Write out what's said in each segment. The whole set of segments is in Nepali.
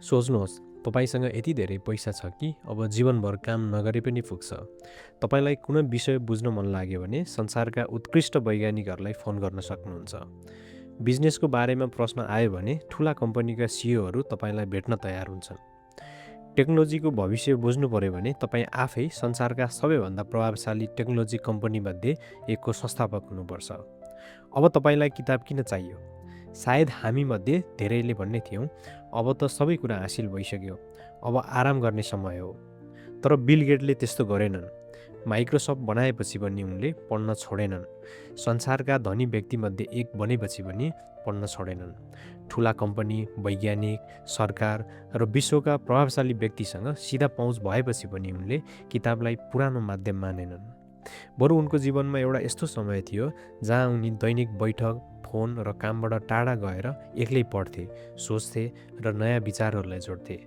सोच्नुहोस्, तपाईसँग यति धेरै पैसा छ कि अब जीवनभर काम नगरे पनि पुग्छ। तपाईँलाई कुनै विषय बुझ्न मन लाग्यो भने संसारका उत्कृष्ट वैज्ञानिकहरूलाई फोन गर्न सक्नुहुन्छ। बिजनेसको बारेमा प्रश्न आयो भने ठुला कम्पनीका सिइओहरू तपाईँलाई भेट्न तयार हुन्छन्। टेक्नोलोजीको भविष्य बुझ्नु पर्यो भने तपाईँ आफै संसारका सबैभन्दा प्रभावशाली टेक्नोलोजी कम्पनीमध्ये एकको संस्थापक हुनुपर्छ। अब तपाईँलाई किताब किन चाहियो? सायद हामीमध्ये धेरैले भन्ने थियौँ, अब त सबै कुरा हासिल भइसक्यो, अब आराम गर्ने समय हो। तर बिल गेटले त्यस्तो गरेनन्। माइक्रोसफ्ट बनाएपछि पनि उनले पढ्न छोडेनन्। संसारका धनी व्यक्तिमध्ये एक बनेपछि पनि पढ्न छोडेनन्। ठुला कम्पनी, वैज्ञानिक, सरकार र विश्वका प्रभावशाली व्यक्तिसँग सिधा पहुँच भएपछि पनि उनले किताबलाई पुरानो माध्यम मानेनन्। बरु उनको जीवनमा एउटा यस्तो समय थियो जहाँ उनी दैनिक बैठक, फोन र कामबाट टाढा गएर एक्लै पढ्थे, सोच्थे र नयाँ विचारहरूलाई जोड्थे।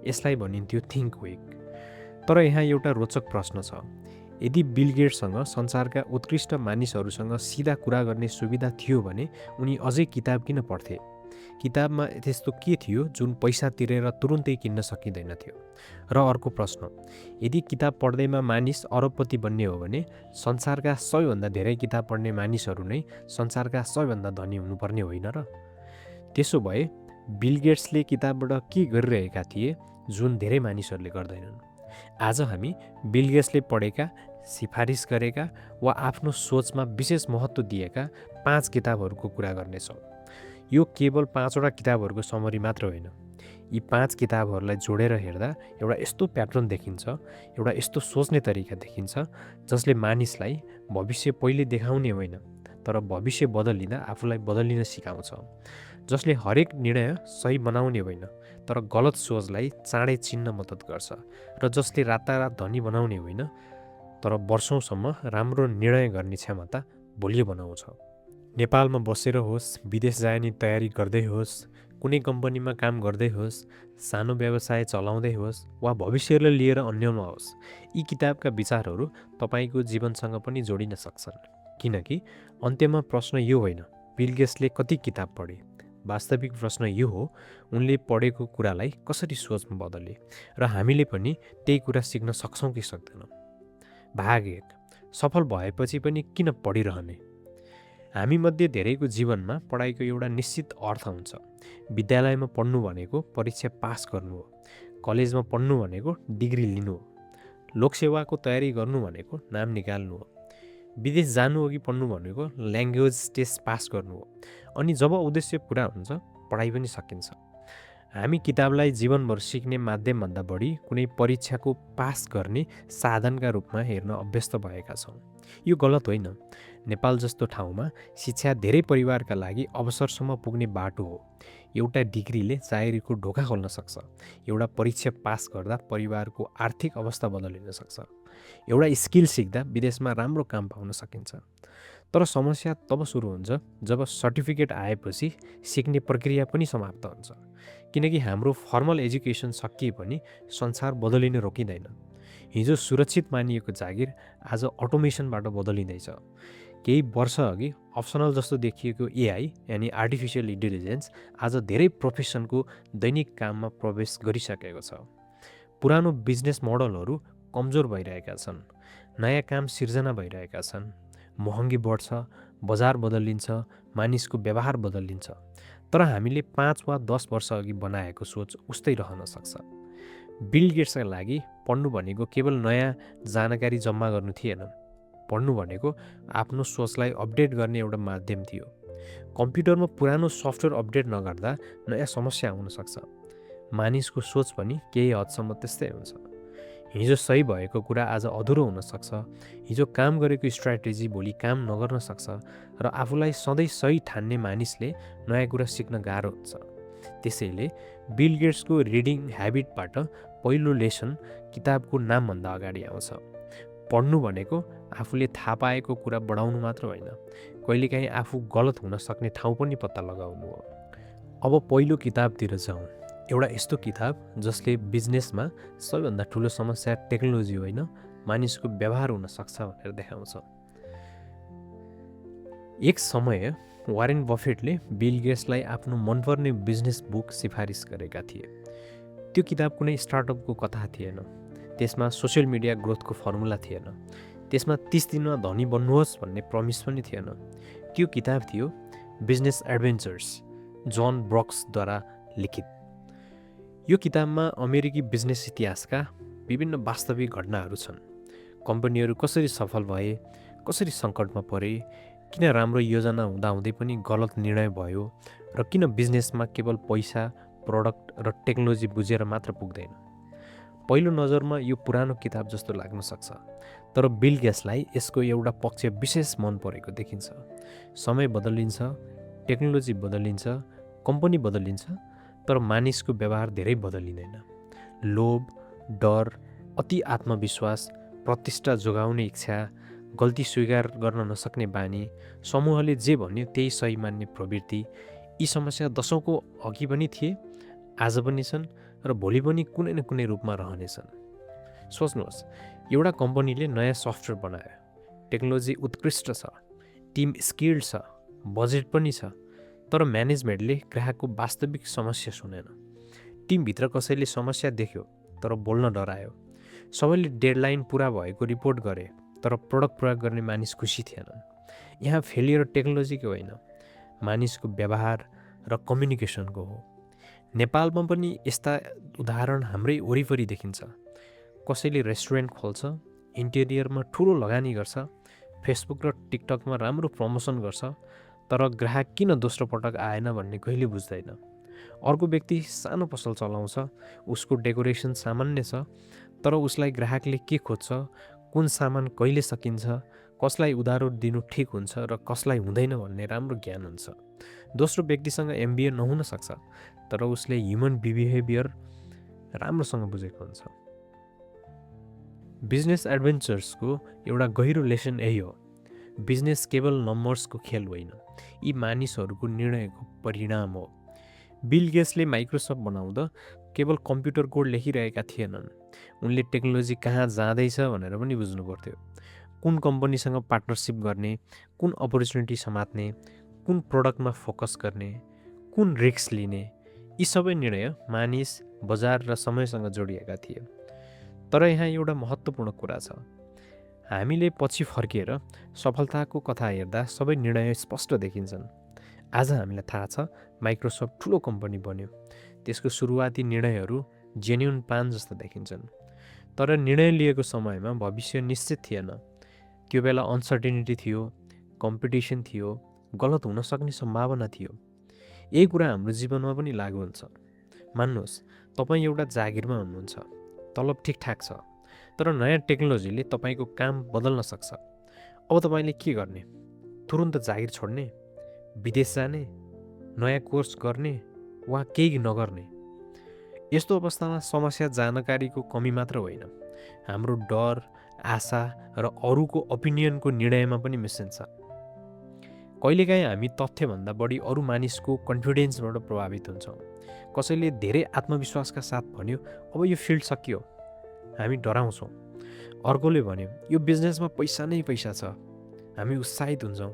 यसलाई भनिन्थ्यो थिङ्क क्विक। तर यहाँ एउटा रोचक प्रश्न छ। यदि बिल गेट्ससँग संसारका उत्कृष्ट मानिसहरूसँग सिधा कुरा गर्ने सुविधा थियो भने उनी अझै किताब किन पढ्थे? किताबमा त्यस्तो के थियो जुन पैसा तिरेर तुरुन्तै किन्न सकिँदैन थियो? र अर्को प्रश्न, यदि किताब पढ्दैमा मानिस अरबपति बन्ने हो भने संसारका सबैभन्दा धेरै किताब पढ्ने मानिसहरू नै संसारका सबैभन्दा धनी हुनुपर्ने होइन र? त्यसो भए बिल गेट्सले किताबबाट के गरिरहेका थिए जुन धेरै मानिसहरूले गर्दैनन्? आज हामी बिल गेट्सले पढेका, सिफारिस गरेका वा आफ्नो सोचमा विशेष महत्त्व दिएका 5 किताबहरूको कुरा गर्नेछौँ। यो केवल 5वटा किताबहरूको समरी मात्र होइन। यी 5 किताबहरूलाई जोडेर हेर्दा एउटा यस्तो प्याटर्न देखिन्छ, एउटा यस्तो सोच्ने तरिका देखिन्छ जसले मानिसलाई भविष्य पहिले देखाउने होइन, तर भविष्य बदलिँदा आफूलाई बदलिन सिकाउँछ। जसले हरेक निर्णय सही बनाउने होइन, तर गलत सोचलाई चाँडै चिन्न मद्दत गर्छ। र जसले रातारात धनी बनाउने होइन, तर वर्षौँसम्म राम्रो निर्णय गर्ने क्षमता बलियो बनाउँछ। नेपालमा बसेर होस्, विदेश जाने तयारी गर्दै होस्, कुनै कम्पनीमा काम गर्दै होस्, सानो व्यवसाय चलाउँदै होस् वा भविष्यलाई लिएर अन्यमा होस्, यी किताबका विचारहरू तपाईँको जीवनसँग पनि जोडिन सक्छन्। किनकि अन्त्यमा प्रश्न यो होइन बिल गेट्सले कति किताब पढे, वास्तविक प्रश्न यो हो उनले पढेको कुरालाई कसरी सोचमा बदले र हामीले पनि त्यही कुरा सिक्न सक्छौँ कि सक्दैनौँ। भाग 1, सफल भएपछि पनि किन पढिरहने? हामीमध्ये धेरैको जीवनमा पढाइको एउटा निश्चित अर्थ हुन्छ। विद्यालयमा पढ्नु भनेको परीक्षा पास गर्नु हो, कलेजमा पढ्नु भनेको डिग्री लिनु हो, लोकसेवाको तयारी गर्नु भनेको नाम निकाल्नु हो, विदेश जानु अघि पढ्नु भनेको ल्याङ्ग्वेज टेस्ट पास गर्नु हो। अनि जब उद्देश्य पुरा हुन्छ, पढाइ पनि सकिन्छ। हामी किताबलाई जीवनभर सिक्ने माध्यमभन्दा बढी कुनै परीक्षाको पास गर्ने साधनका रूपमा हेर्न अभ्यस्त भएका छौँ। यो गलत होइन। नेपाल जस्तो ठाउँमा शिक्षा धेरै परिवारका लागि अवसरसम्म पुग्ने बाटो हो। एउटा डिग्रीले चाकरीको ढोका खोल्न सक्छ। एउटा परीक्षा पास गर्दा परिवारको आर्थिक अवस्था बदलिन सक्छ। एउटा स्किल सिक्दा विदेशमा राम्रो काम पाउन सकिन्छ। तर समस्या तब सुरु हुन्छ जब सर्टिफिकेट आएपछि सिक्ने प्रक्रिया पनि समाप्त हुन्छ। किनकि हाम्रो फर्मल एजुकेसन सकिए पनि संसार बदलिन रोकिँदैन। हिजो सुरक्षित मानिएको जागिर आज अटोमेसनबाट बदलिँदैछ। केही वर्ष अघि अप्सनल जस्तो देखिएको एआई यानि आर्टिफिसियल इन्टेलिजेन्स आज धेरै प्रोफेसनको दैनिक काममा प्रवेश गरिसकेको छ। पुरानो बिजनेस मोडलहरू कमजोर भइरहेका छन्। नयाँ काम सिर्जना भइरहेका छन्। महँगी बढ्छ, बजार बदलिन्छ, मानिसको व्यवहार बदलिन्छ। तर हामीले 5 वा 10 वर्ष अघि बनाएको सोच उस्तै रहन सक्छ। बिल गेट्सका लागि पढ्नु भनेको केवल नयाँ जानकारी जम्मा गर्नु थिएन। पढ्नु भनेको आफ्नो सोचलाई अपडेट गर्ने एउटा माध्यम थियो। कम्प्युटरमा पुरानो सफ्टवेयर अपडेट नगर्दा नयाँ समस्या आउन सक्छ। मानिसको सोच पनि केही हदसम्म त्यस्तै हुन्छ। हिजो सही भएको कुरा आज अधुरो हुन सक्छ। हिजो काम गरेको स्ट्राटेजी भोलि काम नगर्न सक्छ र आफूलाई सधैँ सही ठान्ने मानिसले नयाँ कुरा सिक्न गाह्रो हुन्छ। त्यसैले बिल गेट्सको रिडिङ ह्याबिटबाट पहिलो लेसन किताबको नामभन्दा अगाडि आउँछ। पढ्नु भनेको आफूले थाहा पाएको कुरा बढाउनु मात्र होइन, कहिलेकाहीँ आफू गलत हुन सक्ने ठाउँ पनि पत्ता लगाउनु हो। अब पहिलो किताबतिर जाउँ। एउटा यस्तो किताब जसले बिजनेसमा सबैभन्दा ठुलो समस्या टेक्नोलोजी होइन, मानिसको व्यवहार हुन सक्छ भनेर देखाउँछ। एक समय वारेन बफेटले बिल गेट्सलाई आफ्नो मनपर्ने बिजनेस बुक सिफारिस गरेका थिए। त्यो किताब कुनै स्टार्टअपको कथा थिएन, त्यसमा सोसियल मिडिया ग्रोथको फर्मुला थिएन, त्यसमा 30 दिनमा धनी बन्नुहोस् भन्ने प्रमिस पनि थिएन। त्यो किताब थियो बिजनेस एडभेन्चर्स, जोन ब्रक्सद्वारा लिखित। यो किताबमा अमेरिकी बिजनेस इतिहासका विभिन्न वास्तविक घटनाहरू छन्। कम्पनीहरू कसरी सफल भए, कसरी सङ्कटमा परे, किन राम्रो योजना हुँदाहुँदै पनि गलत निर्णय भयो र किन बिजनेसमा केवल पैसा, प्रडक्ट र टेक्नोलोजी बुझेर मात्र पुग्दैन। पहिलो नजरमा यो पुरानो किताब जस्तो लाग्न सक्छ, तर बिल गेट्सलाई यसको एउटा पक्ष विशेष मन परेको देखिन्छ। समय बदलिन्छ, टेक्नोलोजी बदलिन्छ, कम्पनी बदलिन्छ, तर मानिसको व्यवहार धेरै बदलिँदैन। लोभ, डर, अति आत्मविश्वास, प्रतिष्ठा जोगाउने इच्छा, गल्ती स्वीकार गर्न नसक्ने बानी, समूहले जे भन्यो त्यही सही मान्ने प्रवृत्ति, यी समस्या दशौँको अघि पनि थिए, आज पनि छन् र भोलि पनि कुनै न कुनै रूपमा रहनेछन्। सोच्नुहोस्, एउटा कम्पनीले नयाँ सफ्टवेयर बनायो, टेक्नोलोजी उत्कृष्ट छ, टिम स्किल्ड छ, बजेट पनि छ, तर म्यानेजमेन्टले ग्राहकको वास्तविक समस्या सुनेन। टिमभित्र कसैले समस्या देख्यो तर बोल्न डरायो। सबैले डेडलाइन पुरा भएको रिपोर्ट गरे, तर प्रडक्ट प्रयोग गर्ने मानिस खुसी थिएनन्। यहाँ फेलियर टेक्नोलोजीको होइन, मानिसको व्यवहार र कम्युनिकेसनको हो। नेपालमा पनि यस्ता उदाहरण हाम्रै वरिपरि देखिन्छ। कसैले रेस्टुरेन्ट खोल्छ, इन्टेरियरमा ठुलो लगानी गर्छ, फेसबुक र टिकटकमा राम्रो प्रमोसन गर्छ, तर ग्राहक किन दोस्रो पटक आएन भन्ने कहिले बुझ्दैन। अर्को व्यक्ति सानो पसल चलाउँछ, उसको डेकोरेसन सामान्य छ, तर उसलाई ग्राहकले के खोज्छ, कुन सामान कहिले सकिन्छ, कसलाई उधारो दिनु ठिक हुन्छ र कसलाई हुँदैन भन्ने राम्रो ज्ञान हुन्छ। दोस्रो व्यक्तिसँग MBA नहुन सक्छ, तर उसले ह्युमन बिहेभियर राम्रोसँग बुझेको हुन्छ। बिजनेस एडभेन्चर्सको एउटा गहिरो लेसन यही हो, बिजनेस केवल नम्बर्सको खेल होइन, यी मानिसहरूको निर्णयको परिणाम हो। बिल गेट्सले माइक्रोसफ्ट बनाउँदा केवल कम्प्युटर कोड लेखिरहेका थिएनन्, उनले टेक्नोलोजी कहाँ जाँदैछ भनेर पनि बुझ्नु पर्थ्यो। कुन कम्पनीसँग पार्टनरसिप गर्ने, कुन अपर्च्युनिटी समात्ने, कुन प्रोडक्टमा फोकस गर्ने, कुन रिस्क लिने, यी सबै निर्णय मानिस, बजार र समयसँग जोडिएका थिए। तर यहाँ एउटा महत्त्वपूर्ण कुरा छ, हामीले पछि फर्किएर सफलताको कथा हेर्दा सबै निर्णय स्पष्ट देखिन्छन्। आज हामीलाई थाहा छ माइक्रोसफ्ट ठुलो कम्पनी बन्यो, त्यसको सुरुवाती निर्णयहरू जेन्युन प्लान जस्तो देखिन्छन्, तर निर्णय लिएको समयमा भविष्य निश्चित थिएन। त्यो बेला अनसर्टेनिटी थियो, कम्पिटिसन थियो, गलत हुन सक्ने सम्भावना थियो। यही कुरा हाम्रो जीवनमा पनि लागु हुन्छ। मान्नुहोस्, तपाईँ एउटा जागिरमा हुनुहुन्छ, तलब ठिकठाक छ, तर नयाँ टेक्नोलोजीले तपाईँको काम बदल्न सक्छ। अब तपाईँले के गर्ने? तुरुन्त जागिर छोड्ने, विदेश जाने, नयाँ कोर्स गर्ने वा केही नगर्ने? यस्तो अवस्थामा समस्या जानकारीको कमी मात्र होइन, हाम्रो डर, आशा र अरूको ओपिनियनको निर्णयमा पनि मिसिन्छ। कहिलेकाहीँ हामी तथ्यभन्दा बढी अरू मानिसको कन्फिडेन्सबाट प्रभावित हुन्छौँ। कसैले धेरै आत्मविश्वासका साथ भन्यो, अब यो फिल्ड सकियो, हामी डराउँछौँ। अर्कोले भन्यो, यो बिजनेसमा पैसा नै पैसा छ, हामी उत्साहित हुन्छौँ।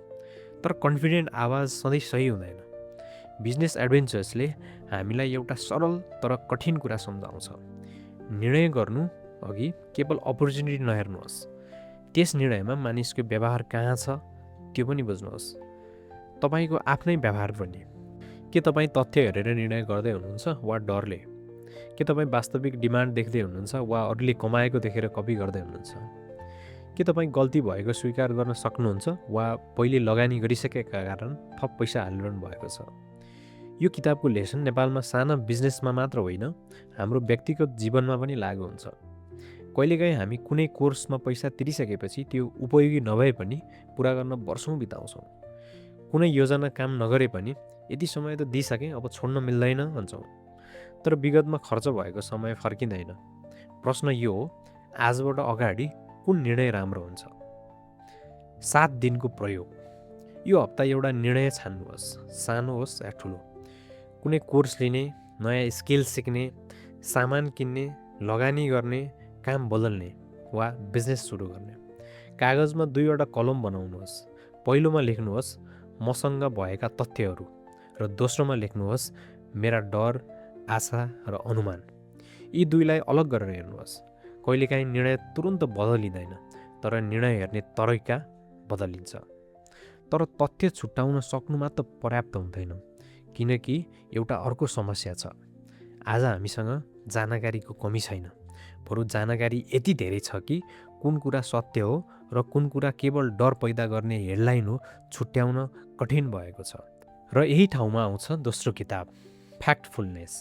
तर कन्फिडेन्ट आवाज सधैँ सही हुँदैन। बिजनेस एडभेन्चर्सले हामीलाई एउटा सरल तर कठिन कुरा सम्झाउँछ, निर्णय गर्नु अघि केवल अपर्च्युनिटी नहेर्नुहोस्, त्यस निर्णयमा मानिसको व्यवहार कहाँ छ त्यो पनि बुझ्नुहोस्। तपाईँको आफ्नै व्यवहार पनि। के तपाईँ तथ्य हेरेर निर्णय गर्दै हुनुहुन्छ वा डरले? के तपाईँ वास्तविक डिमान्ड देख्दै हुनुहुन्छ वा अरूले कमाएको देखेर कपी गर्दै हुनुहुन्छ? के तपाईँ गल्ती भएको स्वीकार गर्न सक्नुहुन्छ वा पहिले लगानी गरिसकेका कारण थप पैसा हालिरहनु भएको छ? यो किताबको लेसन नेपालमा साना बिजनेसमा मात्र होइन, हाम्रो व्यक्तिगत जीवनमा पनि लागु हुन्छ। कहिलेकाहीँ हामी कुनै कोर्समा पैसा तिरिसकेपछि त्यो उपयोगी नभए पनि पुरा गर्न वर्षौँ बिताउँछौँ। कुनै योजना काम नगरे पनि यति समय त दिइसकेँ, अब छोड्न मिल्दैन भन्छौँ। तर विगतमा खर्च भएको समय फर्किँदैन। प्रश्न यो हो, आजबाट अगाडि कुन निर्णय राम्रो हुन्छ? 7 दिनको प्रयोग। यो हप्ता एउटा निर्णय छान्नुहोस्, सानो होस् या ठुलो। कुनै कोर्स लिने, नयाँ स्किल सिक्ने, सामान किन्ने, लगानी गर्ने, काम बदल्ने वा बिजनेस सुरु गर्ने। कागजमा 2वटा कलम बनाउनुहोस्। पहिलोमा लेख्नुहोस् मसँग भएका तथ्यहरू र दोस्रोमा लेख्नुहोस् मेरा डर, आशा र अनुमान। यी दुईलाई अलग गरेर हेर्नुहोस्। कहिलेकाहीँ निर्णय तुरुन्त बदलिँदैन, तर निर्णय हेर्ने तरिका बदलिन्छ। तर तथ्य छुट्याउन सक्नु मात्र पर्याप्त हुँदैन, किनकि एउटा अर्को समस्या छ। आज हामीसँग जानकारीको कमी छैन, बरु जानकारी यति धेरै छ कि कुन कुरा सत्य हो र कुन कुरा केवल डर पैदा गर्ने हेडलाइन हो छुट्याउन कठिन भएको छ। र यही ठाउँमा आउँछ दोस्रो किताब, फ्याक्टफुलनेस।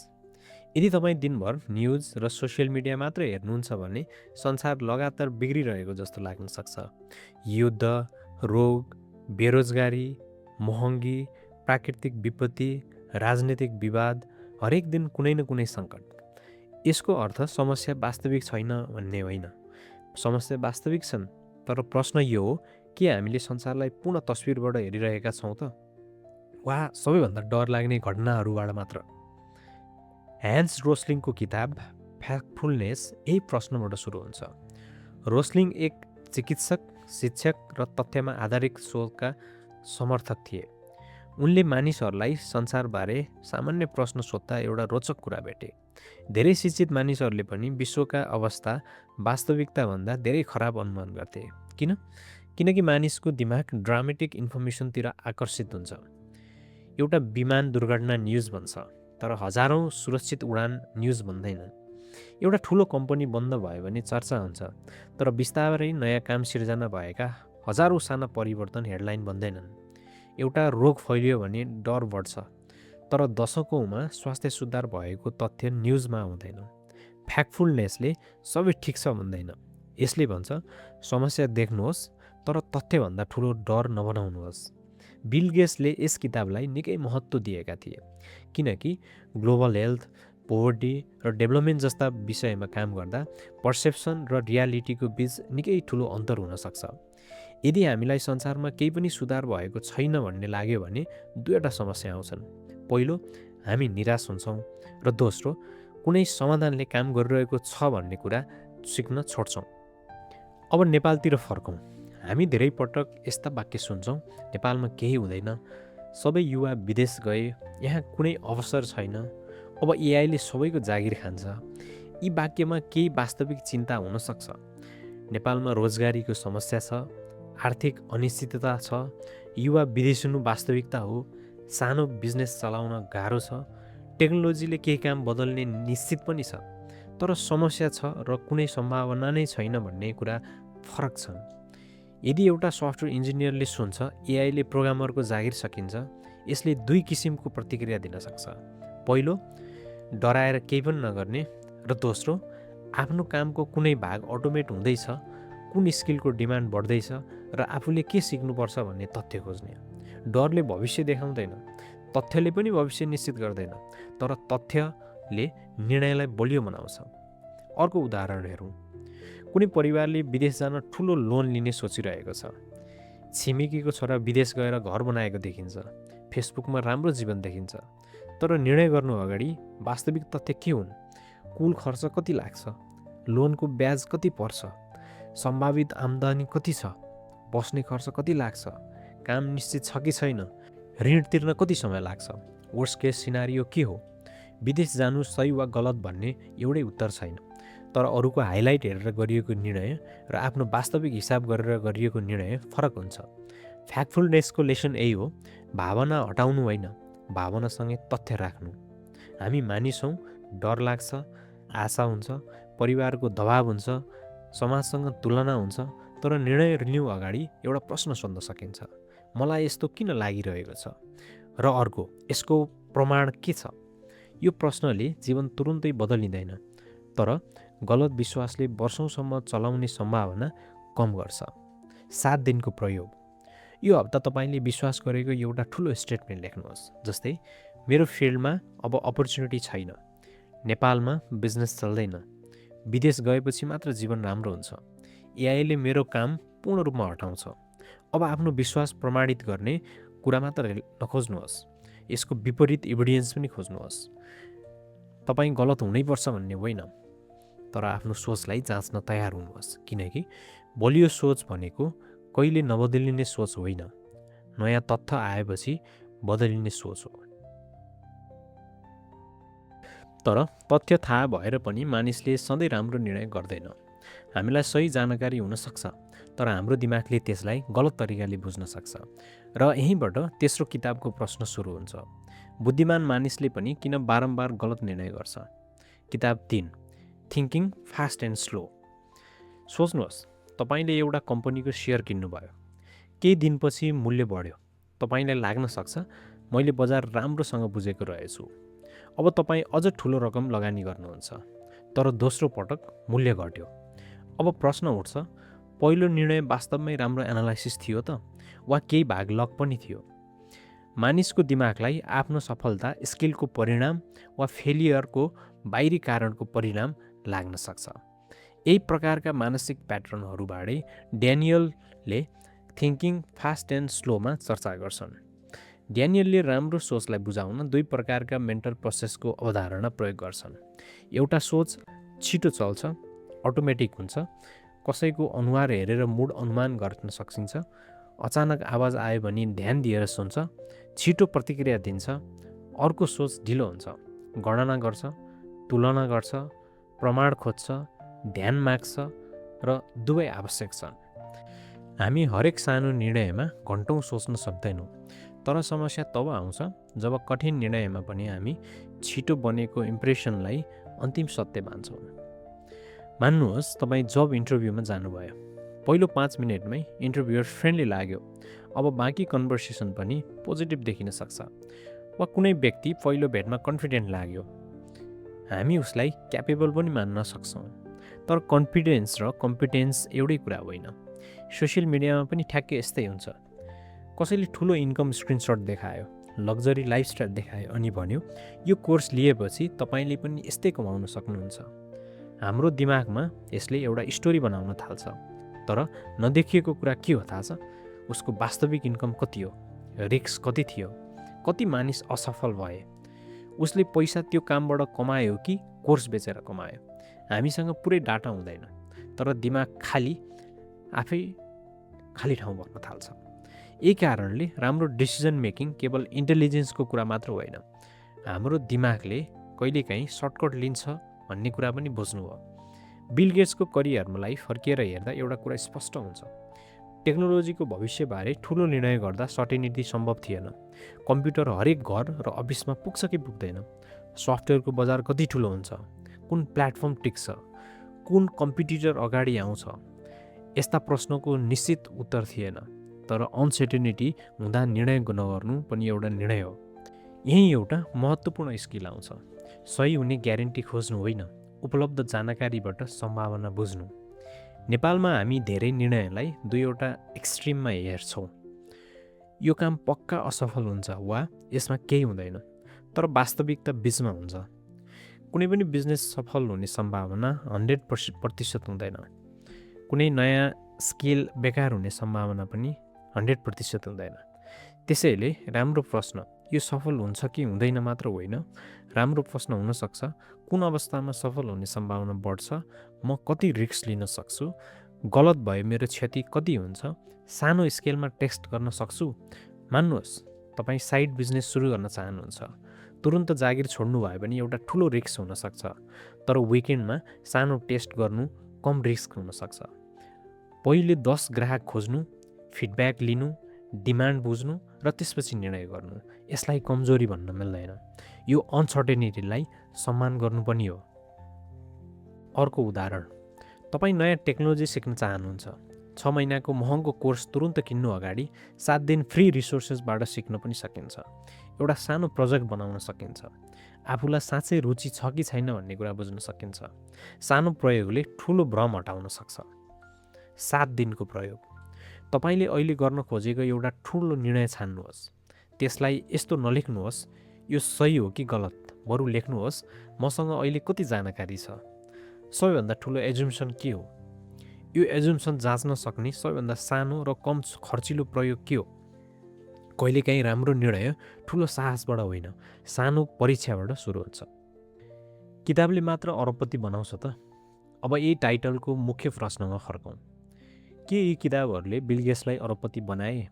यदि तपाईँ दिनभर न्युज र सोसियल मिडिया मात्रै हेर्नुहुन्छ भने संसार लगातार बिग्रिरहेको जस्तो लाग्न सक्छ। युद्ध, रोग, बेरोजगारी, महँगी, प्राकृतिक विपत्ति, राजनीतिक विवाद, हरेक दिन कुनै न कुनै सङ्कट। यसको अर्थ समस्या वास्तविक छैन भन्ने होइन। समस्या वास्तविक छन्, तर प्रश्न यो हो कि हामीले संसारलाई पूर्ण तस्विरबाट हेरिरहेका छौँ त, वा सबैभन्दा डर लाग्ने घटनाहरूबाट मात्र। ह्यान्स रोस्लिङको किताब फ्याक्टफुलनेस यही प्रश्नबाट सुरु हुन्छ। रोस्लिङ एक चिकित्सक, शिक्षक र तथ्यमा आधारित सोचका समर्थक थिए। उनले मानिसहरूलाई संसारबारे सामान्य प्रश्न सोध्दा एउटा रोचक कुरा भेटे। धेरै शिक्षित मानिसहरूले पनि विश्वका अवस्था वास्तविकताभन्दा धेरै खराब अनुमान गर्थे। किनकि मानिसको दिमाग ड्रामेटिक इन्फर्मेसनतिर आकर्षित हुन्छ। एउटा विमान दुर्घटना न्युज भन्छ, तर हजारौँ सुरक्षित उडान न्युज भन्दैन। एउटा ठुलो कम्पनी बन्द भयो भने चर्चा हुन्छ, तर बिस्तारै नयाँ काम सिर्जना भएका हजारौँ साना परिवर्तन हेडलाइन बन्दैनन्। एउटा रोग फैलियो भने डर बढ्छ, तर दशकौँमा स्वास्थ्य सुधार भएको तथ्य न्युजमा आउँदैन। फ्याक्टफुलनेसले सबै ठिक छ भन्दैन। यसले भन्छ समस्या देख्नुहोस्, तर तथ्यभन्दा ठुलो डर नबनाउनुहोस्। बिल गेट्सले यस किताबलाई निकै महत्त्व दिएका थिए, किनकि ग्लोबल हेल्थ, पोभर्टी र डेभलपमेन्ट जस्ता विषयमा काम गर्दा पर्सेप्सन र रियालिटीको बीच निकै ठुलो अन्तर हुनसक्छ। यदि हामीलाई संसारमा केही पनि सुधार भएको छैन भन्ने लाग्यो भने दुईवटा समस्या आउँछन्। पहिलो, हामी निराश हुन्छौँ, र दोस्रो, कुनै समाधानले काम गरिरहेको छ भन्ने कुरा सिक्न छोड्छौँ। अब नेपालतिर फर्कौँ। हामी धेरै पटक यस्ता वाक्य सुन्छौँ, नेपालमा केही हुँदैन, सबै युवा विदेश गए, यहाँ कुनै अवसर छैन, अब एआईले सबैको जागिर खान्छ। यी वाक्यमा केही वास्तविक चिन्ता हुनसक्छ। नेपालमा रोजगारीको समस्या छ, आर्थिक अनिश्चितता छ, युवा विदेश हुनु वास्तविकता हो, सानो बिजनेस चलाउन गाह्रो छ, टेक्नोलोजीले केही काम बदल्ने निश्चित पनि छ, तर समस्या छ र कुनै सम्भावना नै छैन भन्ने कुरा फरक छन्। यदि एउटा सफ्टवेयर इन्जिनियरले सुन्छ एआईले प्रोग्रामरको जागिर सकिन्छ, यसले दुई किसिमको प्रतिक्रिया दिन सक्छ। पहिलो, डराएर केही पनि नगर्ने, र दोस्रो, आफ्नो कामको कुनै भाग अटोमेट हुँदैछ, कुन स्किलको डिमान्ड बढ्दैछ र आफूले के सिक्नुपर्छ भन्ने तथ्य खोज्ने। डरले भविष्य देखाउँदैन, तथ्यले पनि भविष्य निश्चित गर्दैन, तर तथ्यले निर्णयलाई बलियो बनाउँछ। अर्को उदाहरण हेरौँ। कुनै परिवारले विदेश जान ठुलो लोन लिने सोचिरहेको छ। छिमेकीको छोरा विदेश गएर घर बनाएको देखिन्छ, फेसबुकमा राम्रो जीवन देखिन्छ, तर निर्णय गर्नु अगाडि वास्तविक तथ्य के हुन्? कुल खर्च कति लाग्छ? लोनको ब्याज कति पर्छ? सम्भावित आम्दानी कति छ? बस्ने खर्च कति लाग्छ? काम निश्चित छ कि छैन? ऋण तिर्न कति समय लाग्छ? वर्स्ट केस सिनारियो के हो? विदेश जानु सही वा गलत भन्ने एउटै उत्तर छैन, तर अरूको हाइलाइट हेरेर गरिएको निर्णय र आफ्नो वास्तविक हिसाब गरेर गरिएको निर्णय फरक हुन्छ। फ्याक्टफुलनेसको लेसन यही हो, भावना हटाउनु होइन, भावनासँगै तथ्य राख्नु। हामी मानिस हौँ, डर लाग्छ, आशा हुन्छ, परिवारको दबाब हुन्छ, समाजसँग तुलना हुन्छ, तर निर्णय लिनु अगाडि एउटा प्रश्न सोध्न सकिन्छ, मलाई यस्तो किन लागिरहेको छ? र अर्को, यसको प्रमाण के छ? यो प्रश्नले जीवन तुरुन्तै बदलिँदैन, तर गलत विश्वासले वर्षौँसम्म चलाउने सम्भावना कम गर्छ। 7 दिनको प्रयोग। यो हप्ता तपाईँले विश्वास गरेको एउटा ठुलो स्टेटमेन्ट लेख्नुहोस्, जस्तै मेरो फिल्डमा अब अपर्च्युनिटी छैन, नेपालमा बिजनेस चल्दैन, विदेश गएपछि मात्र जीवन राम्रो हुन्छ, एआईले मेरो काम पूर्ण रूपमा हटाउँछ। अब आफ्नो विश्वास प्रमाणित गर्ने कुरा मात्र नखोज्नुहोस्, यसको विपरीत एभिडेन्स पनि खोज्नुहोस्। तपाईँ गलत हुनैपर्छ भन्ने होइन, तर आफ्नो सोचलाई जाँच्न तयार हुनुहोस्, किनकि बलियो सोच भनेको कहिले नबदलिने सोच होइन, नयाँ तथ्य आएपछि बदलिने सोच हो। तर तथ्य थाहा भएर पनि मानिसले सधैँ राम्रो निर्णय गर्दैन। हामीलाई सही जानकारी हुनसक्छ, तर हाम्रो दिमागले त्यसलाई गलत तरिकाले बुझ्न सक्छ। र यहीँबाट तेस्रो किताबको प्रश्न सुरु हुन्छ, बुद्धिमान मानिसले पनि किन बारम्बार गलत निर्णय गर्छ? किताब 3, थिङ्किङ फास्ट एन्ड स्लो। सोच्नुहोस्, तपाईँले एउटा कम्पनीको सेयर किन्नुभयो। केही दिनपछि मूल्य बढ्यो। तपाईँलाई लाग्न सक्छ मैले बजार राम्रोसँग बुझेको रहेछु। अब तपाईँ अझ ठुलो रकम लगानी गर्नुहुन्छ, तर दोस्रो पटक मूल्य घट्यो। अब प्रश्न उठ्छ, पहिलो निर्णय वास्तवमै राम्रो एनालाइसिस थियो त, वा केही भाग लक पनि थियो? मानिसको दिमागलाई आफ्नो सफलता स्किलको परिणाम वा फेलियरको बाहिरी कारणको परिणाम लाग्न सक्छ। यही प्रकारका मानसिक प्याटर्नहरूबाटै ड्यानियलले थिङ्किङ फास्ट एन्ड स्लोमा चर्चा गर्छन्। ड्यानियलले राम्रो सोचलाई बुझाउन 2 प्रकारका मेन्टल प्रोसेसको अवधारणा प्रयोग गर्छन्। एउटा सोच छिटो चल्छ, अटोमेटिक हुन्छ, कसैको अनुहार हेरेर मुड अनुमान गर्न सकिन्छ, अचानक आवाज आयो भने ध्यान दिएर सुन्छ, छिटो प्रतिक्रिया दिन्छ। अर्को सोच ढिलो हुन्छ, गणना गर्छ, तुलना गर्छ, प्रमाण खोज्छ, ध्यान माग्छ र दुवै आवश्यक छन्। हामी हरेक सानो निर्णयमा घन्टौँ सोच्न सक्दैनौँ, तर समस्या तब आउँछ जब कठिन निर्णयमा पनि हामी छिटो बनेको इम्प्रेसनलाई अन्तिम सत्य मान्छौँ। मान्नुहोस्, तपाईँ जब इन्टरभ्यूमा जानुभयो। पहिलो 5 मिनटमै इन्टरभ्युअर फ्रेन्डली लाग्यो, अब बाँकी कन्भर्सेसन पनि पोजिटिभ देखिन सक्छ। वा कुनै व्यक्ति पहिलो भेटमा कन्फिडेन्ट लाग्यो, हामी उसलाई क्यापेबल पनि मान्न सक्छौँ। तर कन्फिडेन्स र कम्पिटेन्स एउटै कुरा होइन। सोसियल मिडियामा पनि ठ्याक्कै यस्तै हुन्छ। कसैले ठुलो इन्कम स्क्रिनसट देखायो, लग्जरी लाइफस्टाइल देखायो अनि भन्यो यो कोर्स लिएपछि तपाईँले पनि यस्तै कमाउन सक्नुहुन्छ। हाम्रो दिमागमा यसले एउटा स्टोरी बनाउन थाल्छ, तर नदेखिएको कुरा के हो थाहा छ? उसको वास्तविक इन्कम कति हो, रिस्क कति थियो, कति मानिस असफल भए, उसले पैसा त्यो कामबाट कमायो कि कोर्स बेचेर कमायो। हामीसँग पुरै डाटा हुँदैन, तर दिमाग आफै खाली ठाउँ भर्न थाल्छ। यही कारणले राम्रो डिसिजन मेकिङ केवल इन्टेलिजेन्सको कुरा मात्र होइन, हाम्रो दिमागले कहिलेकाहीँ सर्टकट लिन्छ भन्ने कुरा पनि बुझ्नु हो। बिल गेट्सको करियरलाई फर्किएर हेर्दा एउटा कुरा स्पष्ट हुन्छ, टेक्नोलोजीको भविष्यबारे ठुलो निर्णय गर्दा सर्टेनिटी सम्भव थिएन। कम्प्युटर हरेक घर र अफिसमा पुग्छ कि पुग्दैन, सफ्टवेयरको बजार कति ठुलो हुन्छ, कुन प्लेटफर्म टिक्छ, कुन कम्पिटिटर अगाडि आउँछ, यस्ता प्रश्नको निश्चित उत्तर थिएन। तर अनसर्टेनिटी हुँदा निर्णय नगर्नु पनि एउटा निर्णय हो। यही एउटा महत्त्वपूर्ण स्किल आउँछ, सही हुने ग्यारेन्टी खोज्नु होइन, उपलब्ध जानकारीबाट सम्भावना बुझ्नु। नेपालमा हामी धेरै निर्णयलाई 2वटा एक्सट्रिममा हेर्छौँ। यो काम पक्का असफल हुन्छ वा यसमा केही हुँदैन, तर वास्तविकता बिचमा हुन्छ। कुनै पनि बिजनेस सफल हुने सम्भावना 100% हुँदैन। कुनै नयाँ स्किल बेकार हुने सम्भावना पनि 100% हुँदैन। त्यसैले राम्रो प्रश्न यो सफल हुन्छ कि हुँदैन मात्र होइन, राम्रो प्रश्न हुनसक्छ कुन अवस्थामा सफल हुने सम्भावना बढ्छ, म कति रिस्क लिन सक्छु, गलत भए मेरो क्षति कति हुन्छ, सानो स्केलमा टेस्ट गर्न सक्छु। मान्नुहोस्, तपाईँ साइड बिजनेस सुरु गर्न चाहनुहुन्छ, तुरुन्त जागिर छोड्नु भयो भने एउटा ठुलो रिस्क हुनसक्छ, तर विकेन्डमा सानो टेस्ट गर्नु कम रिस्क हुनसक्छ। पहिले 10 ग्राहक खोज्नु, फिडब्याक लिनु, डिमान्ड बुझ्नु र त्यसपछि निर्णय गर्नु, यसलाई कमजोरी भन्न मिल्दैन। यो अनसर्टेनिटीलाई सम्मान गर्नु पनि हो। अर्को उदाहरण, तपाईँ नयाँ टेक्नोलोजी सिक्न चाहनुहुन्छ, 6 महिनाको महँगो कोर्स तुरुन्त किन्नु अगाडि 7 दिन फ्री रिसोर्सेसबाट सिक्न पनि सकिन्छ। एउटा सानो प्रोजेक्ट बनाउन सकिन्छ, आफूलाई साँच्चै रुचि छ कि छैन भन्ने कुरा बुझ्न सकिन्छ। सानो प्रयोगले ठुलो भ्रम हटाउन सक्छ। 7 दिनको प्रयोग, तपाईँले अहिले गर्न खोजेको एउटा ठुलो निर्णय छान्नुहोस्। त्यसलाई यस्तो नलेख्नुहोस् यो सही हो कि गलत, बरु लेख्नुहोस् मसँग अहिले कति जानकारी छ। सबैभन्दा ठुलो एजुम्सन के हो? यो एजुम्सन जाँच्न सक्ने सबैभन्दा सानो र कम खर्चिलो प्रयोग के हो? कहिलेकाहीँ राम्रो निर्णय ठुलो साहसबाट होइन, सानो परीक्षाबाट सुरु हुन्छ। किताबले मात्र अरबपति बनाउँछ त? अब यही टाइटलको मुख्य प्रश्नमा फर्कौँ, के यी किताबहरूले बिल गेट्सलाई अरबपति बनाए?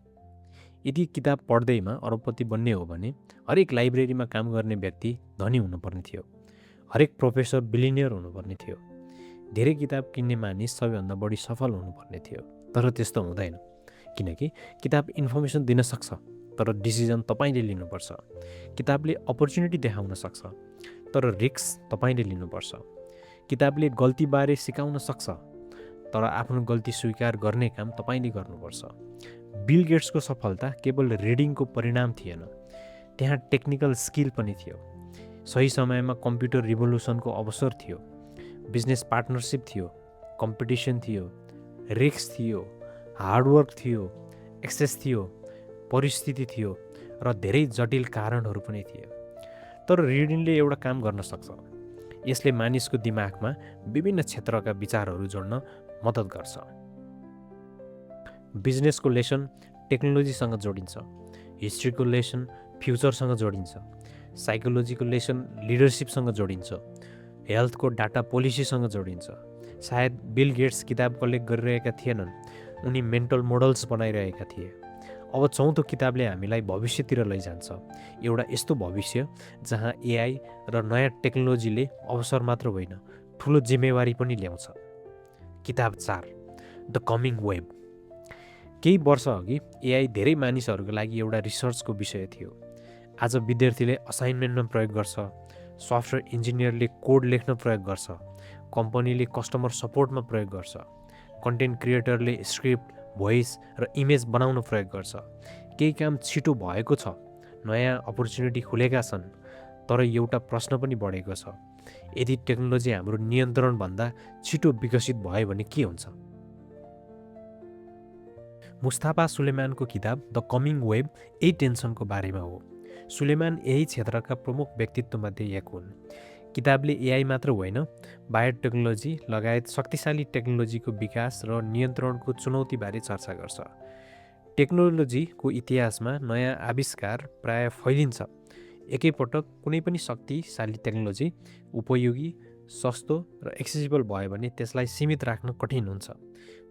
यदि किताब पढ्दैमा अरबपति बन्ने हो भने हरेक लाइब्रेरीमा काम गर्ने व्यक्ति धनी हुनुपर्ने थियो। हरेक प्रोफेसर बिलिनियर हुनुपर्ने थियो। धेरै किताब किन्ने मानिस सबैभन्दा बढी सफल हुनुपर्ने थियो। तर त्यस्तो हुँदैन, किनकि किताब इन्फर्मेसन दिन सक्छ, तर डिसिजन तपाईँले लिनुपर्छ। किताबले अपर्च्युनिटी देखाउन सक्छ, तर रिस्क तपाईँले लिनुपर्छ। किताबले गल्तीबारे सिकाउन सक्छ, तर आफ्नो गल्ती स्वीकार गर्ने काम तपाईँले गर्नुपर्छ। बिल गेट्सको सफलता केवल रिडिङको परिणाम थिएन, त्यहाँ टेक्निकल स्किल पनि थियो। सही समयमा कम्प्युटर रिभोल्युसनको अवसर थियो, बिजनेस पार्टनरसिप थियो, कम्पिटिसन थियो, रिस्क थियो, हार्डवर्क थियो, एक्सेस थियो, परिस्थिति थियो र धेरै जटिल कारणहरू पनि थिए। तर रिडिङले एउटा काम गर्न सक्छ, यसले मानिसको दिमागमा विभिन्न क्षेत्रका विचारहरू जोड्न मद्दत गर्छ। बिजनेसको लेसन टेक्नोलोजीसँग जोडिन्छ, हिस्ट्रीको लेसन फ्युचरसँग जोडिन्छ, साइकोलोजीको लेसन लिडरसिपसँग जोडिन्छ, हेल्थको डाटा पोलिसीसँग जोडिन्छ। सायद बिल गेट्स किताब कलेक्ट गरिरहेका थिएनन्, उनी मेन्टल मोडल्स बनाइरहेका थिए। अब चौथो किताबले हामीलाई भविष्यतिर लैजान्छ, एउटा यस्तो भविष्य जहाँ एआई र नयाँ टेक्नोलोजीले अवसर मात्र होइन, ठुलो जिम्मेवारी पनि ल्याउँछ। किताब 4 द कमिङ वेब। केही वर्ष अघि एआई धेरै मानिसहरूको लागि एउटा रिसर्चको विषय थियो। आज विद्यार्थीले असाइनमेन्टमा प्रयोग गर्छ, सफ्टवेयर इन्जिनियरले कोड लेख्न प्रयोग गर्छ, कम्पनीले कस्टमर सपोर्टमा प्रयोग गर्छ, कन्टेन्ट क्रिएटरले स्क्रिप्ट, भोइस र इमेज बनाउन प्रयोग गर्छ। केही काम छिटो भएको छ, नयाँ अपर्च्युनिटी खुलेका छन्, तर एउटा प्रश्न पनि बढेको छ, यदि टेक्नोलोजी हाम्रो नियन्त्रणभन्दा छिटो विकसित भयो भने के हुन्छ? मुस्ताफा सुलेमानको किताब द कमिङ वेब यही टेन्सनको बारेमा हो। सुलेमान यही क्षेत्रका प्रमुख व्यक्तित्वमध्ये एक हुन्। किताबले एआई मात्र होइन, बायोटेक्नोलोजी लगायत शक्तिशाली टेक्नोलोजीको विकास र नियन्त्रणको चुनौतीबारे चर्चा गर्छ। टेक्नोलोजीको इतिहासमा नयाँ आविष्कार प्राय फैलिन्छ। एकैपटक कुनै पनि शक्तिशाली टेक्नोलोजी उपयोगी, सस्तो र एक्सेसिबल भयो भने त्यसलाई सीमित राख्न कठिन हुन्छ।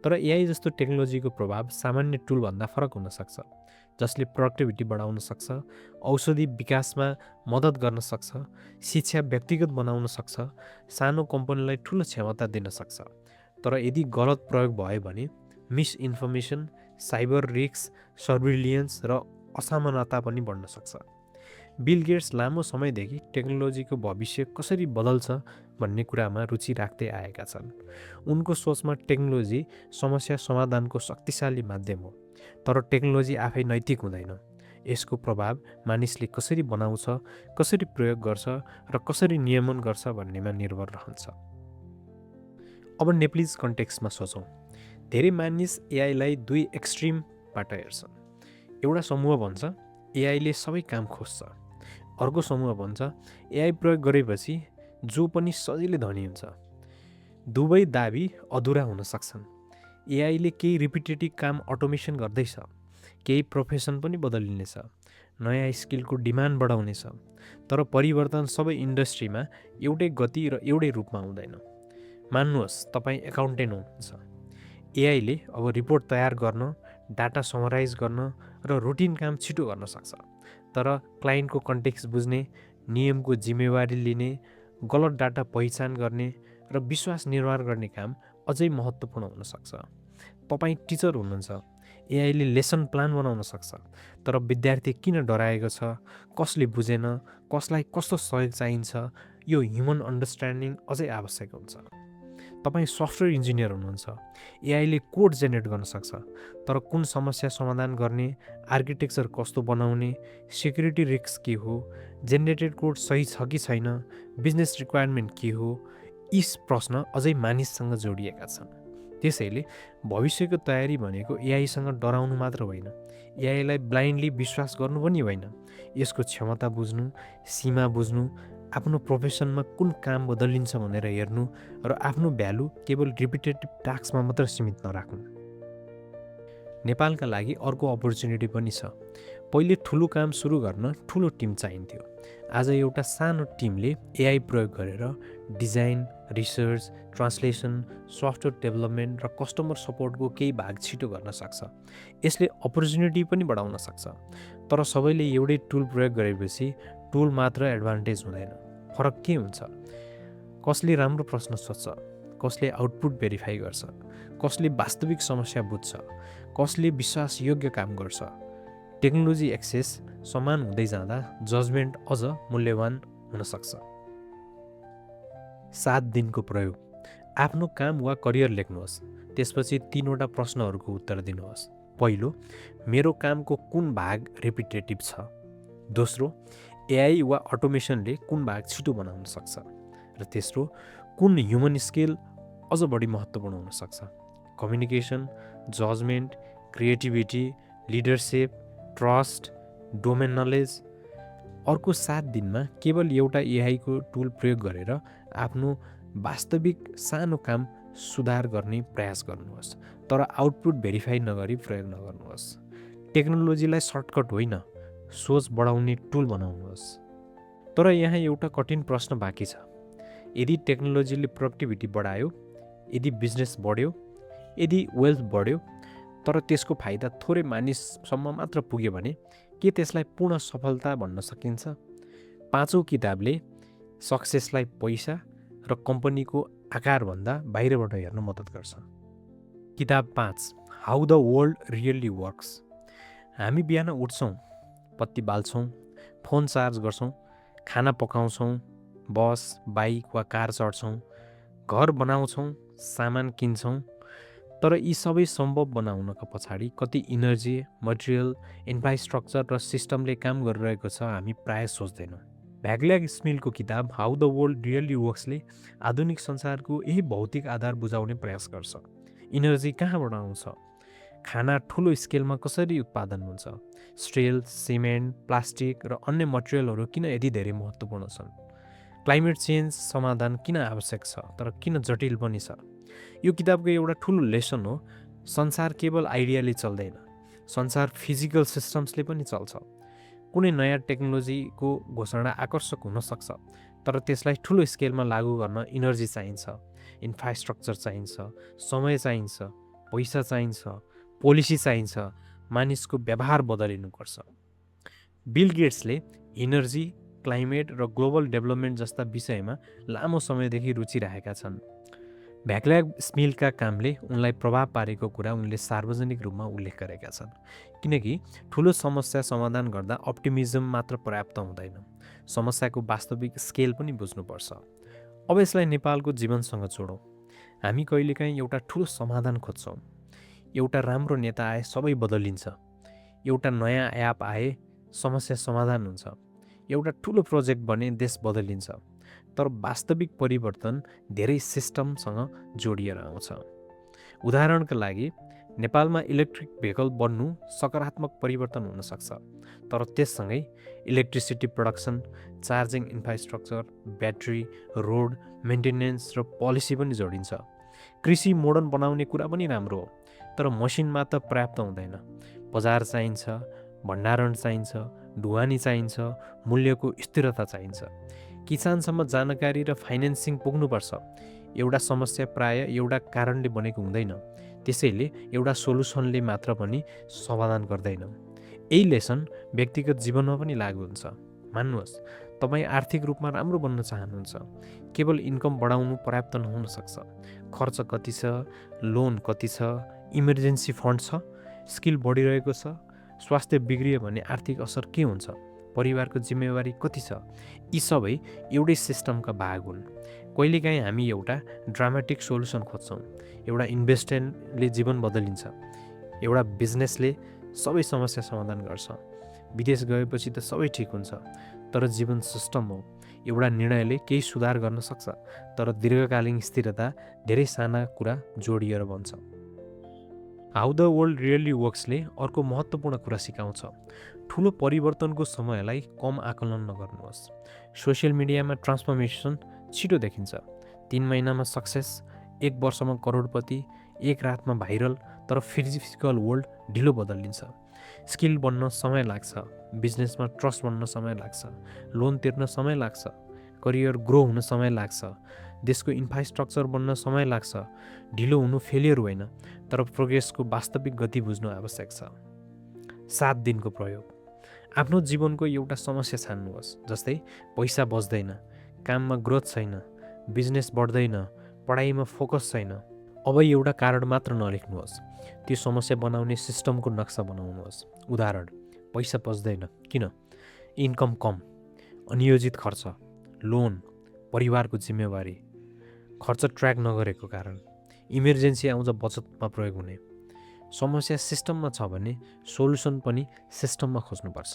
तर एआई जस्तो टेक्नोलोजीको प्रभाव सामान्य टुलभन्दा फरक हुनसक्छ, जसले प्रोडक्टिभिटी बढाउन सक्छ, औषधि विकासमा मद्दत गर्न सक्छ, शिक्षा व्यक्तिगत बनाउन सक्छ, सानो कम्पनीलाई ठुलो क्षमता दिन सक्छ। तर यदि गलत प्रयोग भयो भने मिसइन्फर्मेसन, साइबर रिस्क, सर्भिलियन्स र असमानता पनि बढ्न सक्छ। बिल गेट्स लामो समयदेखि टेक्नोलोजीको भविष्य कसरी बदल्छ भन्ने कुरामा रुचि राख्दै आएका छन्। उनको सोचमा टेक्नोलोजी समस्या समाधानको शक्तिशाली माध्यम हो, तर टेक्नोलोजी आफै नैतिक हुँदैन। यसको प्रभाव मानिसले कसरी बनाउँछ, कसरी प्रयोग गर्छ र कसरी नियमन गर्छ भन्नेमा निर्भर रहन्छ। अब नेप्लिज कन्टेक्स्टमा सोचौँ। धेरै मानिस एआईलाई दुई एक्सट्रिमबाट हेर्छन्। एउटा समूह भन्छ एआईले सबै काम खोज्छ, अर्को समूह भन्छ एआई प्रयोग गरेपछि जो पनि सजिलै धनी हुन्छ। दुवै दाबी अधुरा हुन सक्छन्। एआईले केही रिपिटेटिभ काम अटोमेसन गर्दैछ, केही प्रोफेसन पनि बदलिनेछ, नयाँ स्किलको डिमान्ड बढाउनेछ। तर परिवर्तन सबै इन्डस्ट्रीमा एउटै गति र एउटै रूपमा हुँदैन। मान्नुहोस् तपाईँ एकाउन्टेन्ट हुनुहुन्छ, एआईले अब रिपोर्ट तयार गर्न, डाटा समराइज गर्न र रुटिन काम छिटो गर्न सक्छ। तर क्लाइन्टको कन्टेक्स्ट बुझ्ने, नियमको जिम्मेवारी लिने, गलत डाटा पहिचान गर्ने र विश्वास निर्माण गर्ने काम अझै महत्त्वपूर्ण हुन सक्छ। तपाईँ टिचर हुनुहुन्छ, एआईले लेसन प्लान बनाउन सक्छ, तर विद्यार्थी किन डराएको छ, कसले बुझेन, कसलाई कस्तो सहयोग चाहिन्छ, यो ह्युमन अन्डरस्ट्यान्डिङ अझै आवश्यक हुन्छ। तपाईँ सफ्टवेयर इन्जिनियर हुनुहुन्छ, एआईले कोड जेनेरेट गर्न सक्छ, तर कुन समस्या समाधान गर्ने, आर्किटेक्चर कस्तो बनाउने, सेक्युरिटी रिस्क के हो, जेनेरेटेड कोड सही छ कि छैन, बिजनेस रिक्वायरमेन्ट के हो, यी प्रश्न अझै मानिससँग जोडिएका छन्। त्यसैले भविष्यको तयारी भनेको एआईसँग डराउनु मात्र होइन, एआईलाई ब्लाइन्डली विश्वास गर्नु पनि होइन। यसको क्षमता बुझ्नु, सीमा बुझ्नु, आफ्नो प्रोफेसनमा कुन काम बदलिन्छ भनेर हेर्नु र आफ्नो भ्यालु केवल रिपिटेटिभ टास्कमा मात्र सीमित नराख्नु। नेपालका लागि अर्को अपर्च्युनिटी पनि छ। पहिले ठुलो काम सुरु गर्न ठुलो टिम चाहिन्थ्यो। आज एउटा सानो टिमले एआई प्रयोग गरेर design, research, translation, software development र कस्टमर सपोर्टको केही भाग छिटो गर्न सक्छ। यसले अपर्च्युनिटी पनि बढाउन सक्छ। तर सबैले एउटै टुल प्रयोग गरेपछि टुल मात्र एडभान्टेज हुँदैन। फरक के हुन्छ? कसले राम्रो प्रश्न सोध्छ, कसले आउटपुट भेरिफाई गर्छ, कसले वास्तविक समस्या बुझ्छ, कसले विश्वासयोग्य काम गर्छ। टेक्नोलोजी एक्सेस समान हुँदै जाँदा जजमेन्ट अझ मूल्यवान हुन सक्छ। 7 दिनको प्रयोग। आफ्नो काम वा करियर लेख्नुहोस्। त्यसपछि 3वटा प्रश्नहरूको उत्तर दिनुहोस्। पहिलो, मेरो कामको कुन भाग रिपिटेटिभ छ? दोस्रो, एआई वा अटोमेसनले कुन भाग छिटो बनाउन सक्छ? र तेस्रो, कुन ह्युमन स्किल अझ बढी महत्त्वपूर्ण हुन सक्छ? Communication, judgement, creativity, leadership, trust, domain knowledge. अर्को 7 दिनमा केवल एउटा एआईको टुल प्रयोग गरेर आफ्नो वास्तविक सानो काम सुधार गर्ने प्रयास गर्नुहोस्, तर आउटपुट भेरिफाई नगरी प्रयोग नगर्नुहोस्। टेक्नोलोजीलाई सर्टकट होइन, सोच बढाउने टुल बनाउनुहोस्। तर यहाँ एउटा कठिन प्रश्न बाँकी छ। यदि टेक्नोलोजीले प्रोडक्टिभिटी बढायो, यदि बिजनेस बढ्यो, यदि वेल्थ बढ्यो, तर त्यसको फाइदा थोरै मानिससम्म मात्र पुग्यो भने के त्यसलाई पूर्ण सफलता भन्न सकिन्छ? 5औं किताबले सक्सेसलाई पैसा र कम्पनीको आकारभन्दा बाहिरबाट हेर्न मद्दत गर्छ। किताब 5, how the world really works. हामी बिहान उठ्छौँ, बत्ती बाल्छौँ, फोन चार्ज गर्छौँ, खाना पकाउँछौँ, बस, बाइक वा कार चढ्छौँ, घर बनाउँछौँ, सामान किन्छौँ। तर यी सबै सम्भव बनाउनका पछाडि कति इनर्जी, मटेरियल, इन्फ्रास्ट्रक्चर र सिस्टमले काम गरिरहेको छ हामी प्राय सोच्दैनौँ। भ्याग्ल्याग स्मिलको किताब हाउ द वर्ल्ड रियल्ली वर्क्सले आधुनिक संसारको यही भौतिक आधार बुझाउने प्रयास गर्छ। इनर्जी कहाँबाट आउँछ? खाना ठुलो स्केलमा कसरी उत्पादन हुन्छ? स्टिल, सिमेन्ट, प्लास्टिक र अन्य मटेरियलहरू किन यति धेरै महत्त्वपूर्ण छन्? क्लाइमेट चेन्ज समाधान किन आवश्यक छ, तर किन जटिल पनि छ? यो किताबको एउटा ठुलो लेसन हो, संसार केवल आइडियाले चल्दैन, संसार फिजिकल सिस्टम्सले पनि चल्छ। कुनै नयाँ टेक्नोलोजीको घोषणा आकर्षक हुनसक्छ, तर त्यसलाई ठुलो स्केलमा लागू गर्न इनर्जी चाहिन्छ, इन्फ्रास्ट्रक्चर चाहिन्छ, समय चाहिन्छ, पैसा चाहिन्छ, पोलिसी चाहिन्छ, मानिसको व्यवहार बदलिनुपर्छ। बिल गेट्सले इनर्जी, क्लाइमेट र ग्लोबल डेभलपमेन्ट जस्ता विषयमा लामो समयदेखि रुचि राखेका छन्। भ्याग्ल्याग स्मिलका कामले उनलाई प्रभाव पारेको कुरा उनले सार्वजनिक रूपमा उल्लेख गरेका छन्, किनकि ठुलो समस्या समाधान गर्दा अप्टिमिजम मात्र पर्याप्त हुँदैन, समस्याको वास्तविक स्केल पनि बुझ्नुपर्छ। अब यसलाई नेपालको जीवनसँग जोडौँ। हामी कहिलेकाहीँ एउटा ठुलो समाधान खोज्छौँ। एउटा राम्रो नेता आए सबै बदलिन्छ, एउटा नयाँ एप आए समस्या समाधान हुन्छ, एउटा ठुलो प्रोजेक्ट बने देश बदलिन्छ। तर वास्तविक परिवर्तन धेरै सिस्टमसँग जोडिएर आउँछ। उदाहरणका लागि नेपालमा इलेक्ट्रिक भेहिकल बन्नु सकारात्मक परिवर्तन हुन सक्छ, तर त्यससँगै electricity production, charging infrastructure, battery, road maintenance र पोलिसी पनि जोडिन्छ। कृषि मोडर्न बनाउने कुरा पनि राम्रो हो, तर मसिन मात्र पर्याप्त हुँदैन। बजार चाहिन्छ, भण्डारण चाहिन्छ, ढुवानी चाहिन्छ, मूल्यको स्थिरता चाहिन्छ, किसानसम्म जानकारी र फाइनेन्सिङ पुग्नुपर्छ। एउटा समस्या प्राय एउटा कारणले बनेको हुँदैन, त्यसैले एउटा सोलुसनले मात्र पनि समाधान गर्दैन। यही लेसन व्यक्तिगत जीवनमा पनि लागू हुन्छ। मान्नुहोस्, तपाईँ आर्थिक रूपमा राम्रो बन्न चाहनुहुन्छ, केवल इन्कम बढाउनु पर्याप्त नहुन सक्छ। खर्च कति छ, लोन कति छ, इमर्जेन्सी फन्ड छ, स्किल बढिरहेको छ, स्वास्थ्य बिग्रियो भने आर्थिक असर के हुन्छ, परिवारको जिम्मेवारी कति छ, यी सबै एउटै सिस्टमका भाग हुन्। कहिलेकाहीँ हामी एउटा ड्रामेटिक सोल्युसन खोज्छौँ, एउटा इन्भेस्टमेन्टले जीवन बदलिन्छ, एउटा बिजनेसले सबै समस्या समाधान गर्छ, विदेश गएपछि त सबै ठिक हुन्छ, तर जीवन सिस्टम हो। एउटा निर्णयले केही सुधार गर्न सक्छ, तर दीर्घकालीन स्थिरता धेरै साना कुरा जोडिएर बन्छ। हाउ द वर्ल्ड रियल्ली वर्क्सले अर्को महत्त्वपूर्ण कुरा सिकाउँछ, ठुलो परिवर्तनको समयलाई कम आकलन नगर्नुहोस्। सोसियल मिडियामा ट्रान्सफर्मेसन छिटो देखिन्छ, 3 महिनामा सक्सेस, 1 वर्षमा करोडपति, 1 रातमा भाइरल, तर फिजिकल वर्ल्ड ढिलो बदलिन्छ। स्किल बन्न समय लाग्छ, बिजनेसमा ट्रस्ट बन्न समय लाग्छ, लोन तिर्न समय लाग्छ, करियर ग्रो हुन समय लाग्छ, देशको इन्फ्रास्ट्रक्चर बन्न समय लाग्छ। ढिलो हुनु फेलियर होइन, तर प्रोग्रेसको वास्तविक गति बुझ्नु आवश्यक छ। 7 दिनको प्रयोग। आफ्नो जीवनको एउटा समस्या छान्नुहोस्, जस्तै पैसा बच्दैन, काममा ग्रोथ छैन, बिजनेस बढ्दैन, पढाइमा फोकस छैन। अब एउटा कारण मात्र नलेख्नुहोस्, त्यो समस्या बनाउने सिस्टमको नक्सा बनाउनुहोस्। उदाहरण, पैसा पस्दैन किन? इन्कम कम, अनियोजित खर्च, लोन, परिवारको जिम्मेवारी, खर्च ट्र्याक नगरेको कारण, इमर्जेन्सी आउँछ बचतमा प्रयोग हुने। समस्या सिस्टममा छ भने सोल्युसन पनि सिस्टममा खोज्नुपर्छ।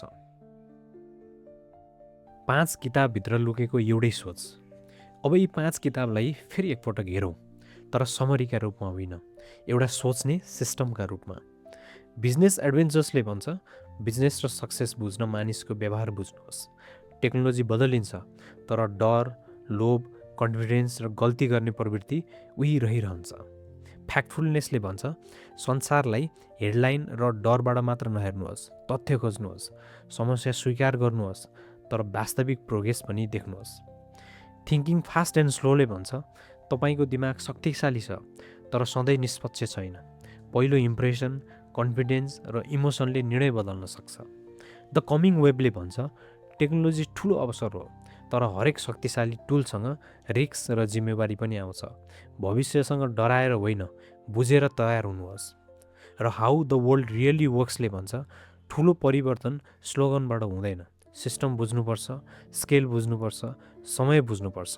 5 किताबभित्र लुकेको एउटै सोच। अब यी 5 किताबलाई फेरि एकपटक हेरौँ, तर समरीका रूपमा होइन, एउटा सोच्ने सिस्टमका रूपमा। बिजनेस एडभेन्चर्सले भन्छ, बिजनेस र सक्सेस बुझ्न मानिसको व्यवहार बुझ्नुहोस्। टेक्नोलोजी बदलिन्छ, तर डर, लोभ, कन्फिडेन्स र गल्ती गर्ने प्रवृत्ति उही रहिरहन्छ। फ्याक्टफुलनेसले भन्छ, संसारलाई हेडलाइन र डरबाट मात्र नहेर्नुहोस्, तथ्य खोज्नुहोस्। समस्या स्वीकार गर्नुहोस्, तर वास्तविक प्रोग्रेस पनि देख्नुहोस्। थिङ्किङ फास्ट एन्ड स्लोले भन्छ, तपाईँको दिमाग शक्तिशाली छ, तर सधैँ निष्पक्ष छैन। पहिलो इम्प्रेसन, कन्फिडेन्स र इमोसनले निर्णय बदल्न सक्छ। द कमिङ वेभले भन्छ, टेक्नोलोजी ठुलो अवसर हो, तर हरेक शक्तिशाली टुलसँग रिस्क र जिम्मेवारी पनि आउँछ। भविष्यसँग डराएर होइन, बुझेर तयार हुनुहोस्। र हाउ द वर्ल्ड रियली वर्क्सले भन्छ, ठुलो परिवर्तन स्लोगनबाट हुँदैन, सिस्टम बुझ्नुपर्छ, स्केल बुझ्नुपर्छ, समय बुझ्नुपर्छ।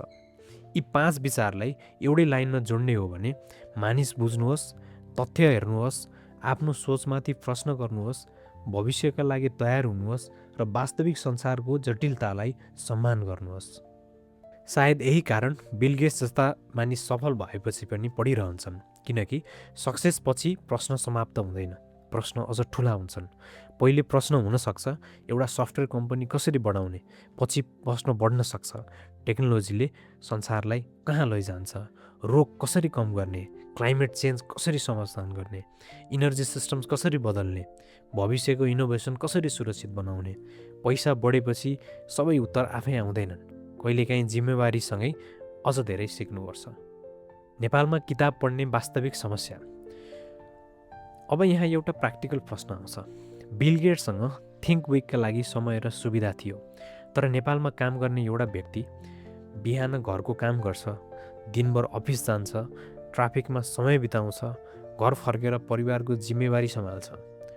यी 5 विचारलाई एउटै लाइनमा जोड्ने हो भने मानिस बुझ्नुहोस्, तथ्य हेर्नुहोस्, आफ्नो सोचमाथि प्रश्न गर्नुहोस्, भविष्यका लागि तयार हुनुहोस् र वास्तविक संसारको जटिलतालाई सम्मान गर्नुहोस्। सायद यही कारण बिल गेट्स जस्ता मानिस सफल भएपछि पनि पढिरहन्छन्, किनकि सक्सेसपछि प्रश्न समाप्त हुँदैन, प्रश्न अझ ठुला हुन्छन्। पहिले प्रश्न हुनसक्छ, एउटा सफ्टवेयर कम्पनी कसरी बढाउने? पछि प्रश्न बढ्न सक्छ, टेक्नोलोजीले संसारलाई कहाँ लैजान्छ? रोग कसरी कम गर्ने? क्लाइमेट चेन्ज कसरी समाधान गर्ने? इनर्जी सिस्टम्स कसरी बदल्ने? भविष्यको इनोभेसन कसरी सुरक्षित बनाउने? पैसा बढेपछि सबै उत्तर आफै आउँदैनन्, कहिलेकाहीँ जिम्मेवारीसँगै अझ धेरै सिक्नुपर्छ। नेपालमा किताब पढ्ने वास्तविक समस्या। अब यहाँ एउटा प्र्याक्टिकल प्रश्न आउँछ। बिल गेट्ससँग थिङ्क विकका लागि समय र सुविधा थियो, तर नेपालमा काम गर्ने एउटा व्यक्ति बिहान घरको काम गर्छ, दिनभर अफिस जान्छ, ट्राफिकमा समय बिताउँछ, घर फर्केर परिवारको जिम्मेवारी सम्हाल्छ।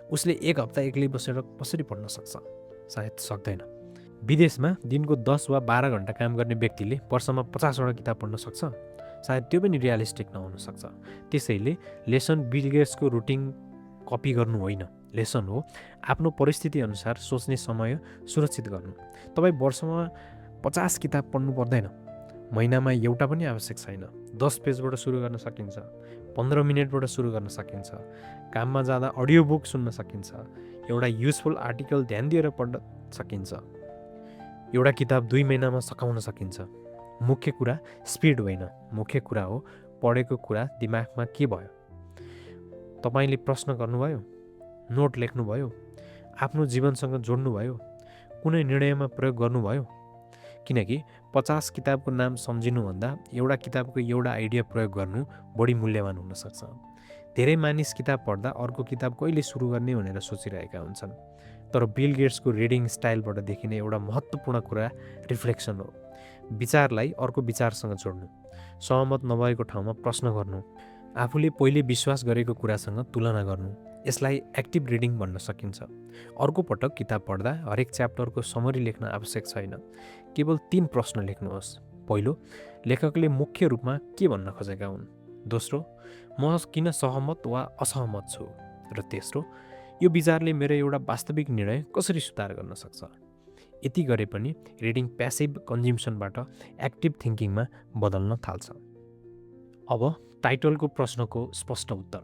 उसले एक हप्ता एक्लै बसेर कसरी पढ्न सक्छ? सायद सक्दैन। विदेशमा दिनको 10 वा 12 घन्टा काम गर्ने व्यक्तिले वर्षमा 50वटा किताब पढ्न सक्छ? सायद त्यो पनि रियलिस्टिक नहुन सक्छ। त्यसैले लेसन बिल गेट्सको रुटिन कपी गर्नु होइन, लेसन हो आफ्नो परिस्थिति अनुसार सोच्ने समय सुरक्षित गर्नु। तपाईँ वर्षमा 50 किताब पढ्नु पर्दैन, महिनामा एउटा पनि आवश्यक छैन। 10 पेजबाट सुरु गर्न सकिन्छ, 15 मिनटबाट सुरु गर्न सकिन्छ, काममा जाँदा अडियो बुक सुन्न सकिन्छ, एउटा युजफुल आर्टिकल ध्यान दिएर पढ्न सकिन्छ, एउटा किताब 2 महिनामा सकाउन सकिन्छ। मुख्य कुरा स्पिड होइन, मुख्य कुरा हो पढेको कुरा दिमागमा के भयो। तपाईँले प्रश्न गर्नुभयो, नोट लेख्नुभयो, आफ्नो जीवनसँग जोड्नुभयो, कुनै निर्णयमा प्रयोग गर्नुभयो? किनकि 50 किताबको नाम सम्झिनुभन्दा एउटा किताबको एउटा आइडिया प्रयोग गर्नु बढी मूल्यवान हुनसक्छ। धेरै मानिस किताब पढ्दा अर्को किताब कहिले सुरु गर्ने भनेर सोचिरहेका हुन्छन्, तर बिल गेट्सको रिडिङ स्टाइलबाट देखिने एउटा महत्त्वपूर्ण कुरा रिफ्लेक्सन हो। विचारलाई अर्को विचारसँग जोड्नु, सहमत नभएको ठाउँमा प्रश्न गर्नु, आफूले पहिले विश्वास गरेको कुरासँग तुलना गर्नु, यसलाई एक्टिभ रिडिङ भन्न सकिन्छ। अर्को पटक किताब पढ्दा हरेक च्याप्टरको समरी लेख्न आवश्यक छैन, केवल 3 प्रश्न लेख्नुहोस्। पहिलो, लेखकले मुख्य रूपमा के भन्न खोजेका हुन्? दोस्रो, म किन सहमत वा असहमत छु? र तेस्रो, यो विचारले मेरो एउटा वास्तविक निर्णय कसरी सुधार गर्न सक्छ? यति गरे पनि रिडिङ प्यासिभ कन्ज्युम्सनबाट एक्टिभ थिङ्किङमा बदल्न थाल्छ। अब टाइटलको प्रश्नको स्पष्ट उत्तर।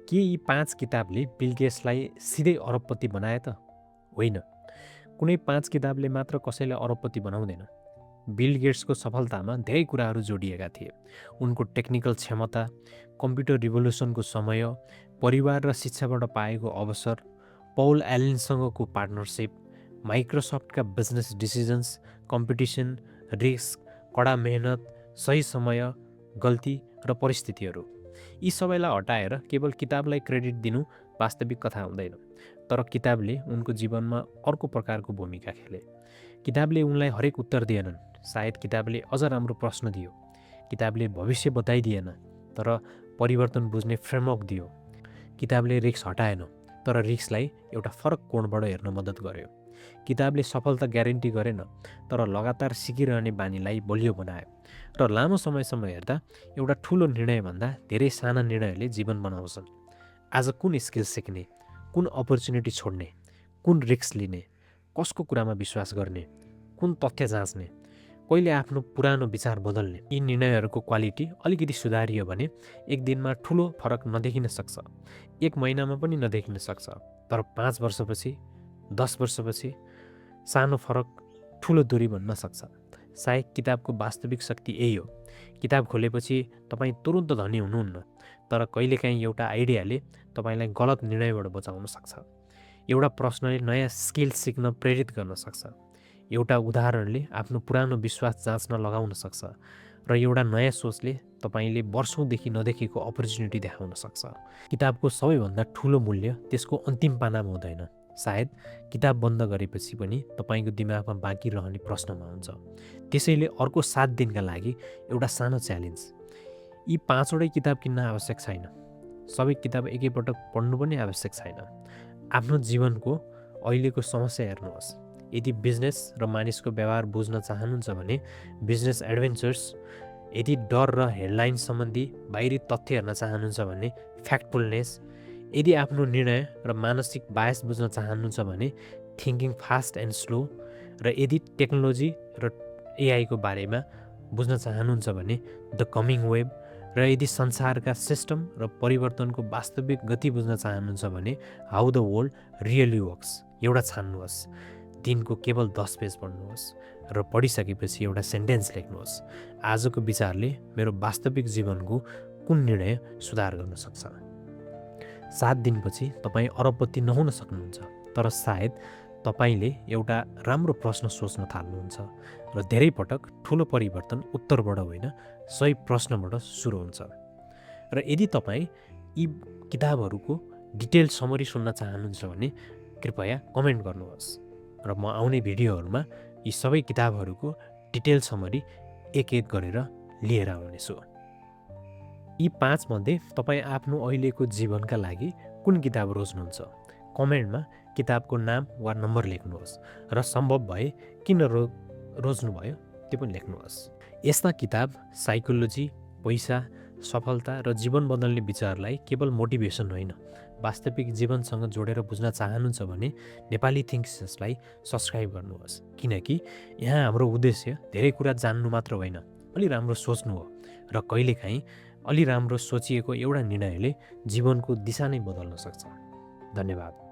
के यी 5 किताबले बिल गेट्सलाई सिधै अरबपति बनाए त? होइन, कुनै 5 किताबले मात्र कसैलाई अरबपति बनाउँदैन। बिल गेट्सको सफलतामा धेरै कुराहरू जोडिएका थिए। उनको टेक्निकल क्षमता, कम्प्युटर रिभोल्युसनको समय, परिवार र शिक्षाबाट पाएको अवसर, पौल एलेनसँगको पार्टनरसिप, माइक्रोसफ्टका बिजनेस डिसिजन्स, कम्पिटिसन, रिस्क, कडा मेहनत, सही समय, गल्ती र परिस्थितिहरू। यी सबैलाई हटाएर केवल किताबलाई क्रेडिट दिनु वास्तविक कथा हुँदैन, तर किताबले उनको जीवनमा अर्को प्रकारको भूमिका खेले। किताबले उनलाई हरेक उत्तर दिएनन्, सायद किताबले अझ राम्रो प्रश्न दियो। किताबले भविष्य बताइदिएन, तर परिवर्तन बुझ्ने फ्रेमवर्क दियो। किताबले रिस्क हटाएन, तर रिस्कलाई एउटा फरक कोणबाट हेर्न मद्दत गर्यो। किताबले सफलता ग्यारेन्टी गरेन, तर लगातार सिकिरहने बानीलाई बलियो बनायो। र लामो समयसम्म हेर्दा एउटा ठुलो निर्णयभन्दा धेरै साना निर्णयले जीवन बनाउँछन्। आज कुन स्किल सिक्ने, कुन अपर्च्युनिटी छोड्ने, कुन रिस्क लिने, कसको कुरामा विश्वास गर्ने, कुन तथ्य जाँच्ने, कहिले आफ्नो पुरानो विचार बदल्ने, यी निर्णयहरूको क्वालिटी अलिकति सुधारियो भने एक दिनमा ठुलो फरक नदेखिन सक्छ, एक महिनामा पनि नदेखिन सक्छ, तर 5 वर्षपछि, 10 वर्षपछि सानो फरक ठुलो दूरी बन्न सक्छ। सायद किताबको वास्तविक शक्ति यही हो। किताब खोलेपछि तपाईँ तुरुन्त धनी हुनुहुन्न, तर कहिलेकाहीँ एउटा आइडियाले तपाईँलाई गलत निर्णयबाट बचाउन सक्छ। एउटा प्रश्नले नयाँ स्किल सिक्न प्रेरित गर्न सक्छ। एउटा उदाहरणले आफ्नो पुरानो विश्वास जाँच्न लगाउन सक्छ, र एउटा नयाँ सोचले तपाईँले वर्षौँदेखि नदेखेको अपर्च्युनिटी देखाउन सक्छ। किताबको सबैभन्दा ठुलो मूल्य त्यसको अन्तिम पानामा हुँदैन। सायद किताब बन्द गरेपछि पनि तपाईँको दिमागमा बाँकी रहने प्रश्नमा हुन्छ। त्यसैले अर्को 7 दिनका लागि एउटा सानो च्यालेन्ज। यी 5वटै किताब किन्न आवश्यक छैन। सबै किताब एकैपटक पढ्नु पनि आवश्यक छैन। आफ्नो जीवनको अहिलेको समस्या हेर्नुहोस्। यदि बिजनेस र मानिसको व्यवहार बुझ्न चाहनुहुन्छ भने बिजनेस एडभेन्चर्स, यदि डर र हेडलाइन सम्बन्धी बाहिरी तथ्य हेर्न चाहनुहुन्छ भने फ्याक्टफुलनेस, यदि आफ्नो निर्णय र मानसिक बायस बुझ्न चाहनुहुन्छ भने थिङ्किङ फास्ट एन्ड स्लो, र यदि टेक्नोलोजी र एआईको बारेमा बुझ्न चाहनुहुन्छ भने द कमिङ वेब, र यदि संसारका सिस्टम र परिवर्तनको वास्तविक गति बुझ्न चाहनुहुन्छ भने how the world really works. एउटा छान्नुहोस्, दिनको केवल 10 पेज पढ्नुहोस्, र पढिसकेपछि एउटा सेन्टेन्स लेख्नुहोस्। आजको विचारले मेरो वास्तविक जीवनको कुन निर्णय सुधार गर्न सक्छ। 7 दिनपछि तपाईँ अरबपति नहुन सक्नुहुन्छ, तर सायद तपाईँले एउटा राम्रो प्रश्न सोच्न थाल्नुहुन्छ, र धेरै पटक ठुलो परिवर्तन उत्तरबाट होइन, सही प्रश्नबाट सुरु हुन्छ। र यदि तपाईँ यी किताबहरूको डिटेल समरी सुन्न चाहनुहुन्छ भने कृपया कमेन्ट गर्नुहोस्, र म आउने भिडियोहरूमा यी सबै किताबहरूको डिटेल समरी एक एक गरेर लिएर आउनेछु। यी 5 मध्ये तपाईँ आफ्नो अहिलेको जीवनका लागि कुन किताब रोज्नुहुन्छ? कमेन्टमा किताबको नाम वा नम्बर लेख्नुहोस्, र सम्भव भए किन रोज्नुभयो त्यो पनि लेख्नुहोस्। यस्ता किताब साइकोलोजी, पैसा, सफलता र जीवन बदल्ने विचारलाई केवल मोटिभेसन होइन, वास्तविक जीवनसँग जोडेर बुझ्न चाहनुहुन्छ भने नेपाली थिङ्क्सलाई सब्सक्राइब गर्नुहोस्, किनकि यहाँ हाम्रो उद्देश्य धेरै कुरा जान्नु मात्र होइन, अलि राम्रो सोच्नु हो, र कहिलेकाहीँ अलि राम्रो सोचिएको एउटा निर्णयले जीवनको दिशा नै बदल्न सक्छ। धन्यवाद।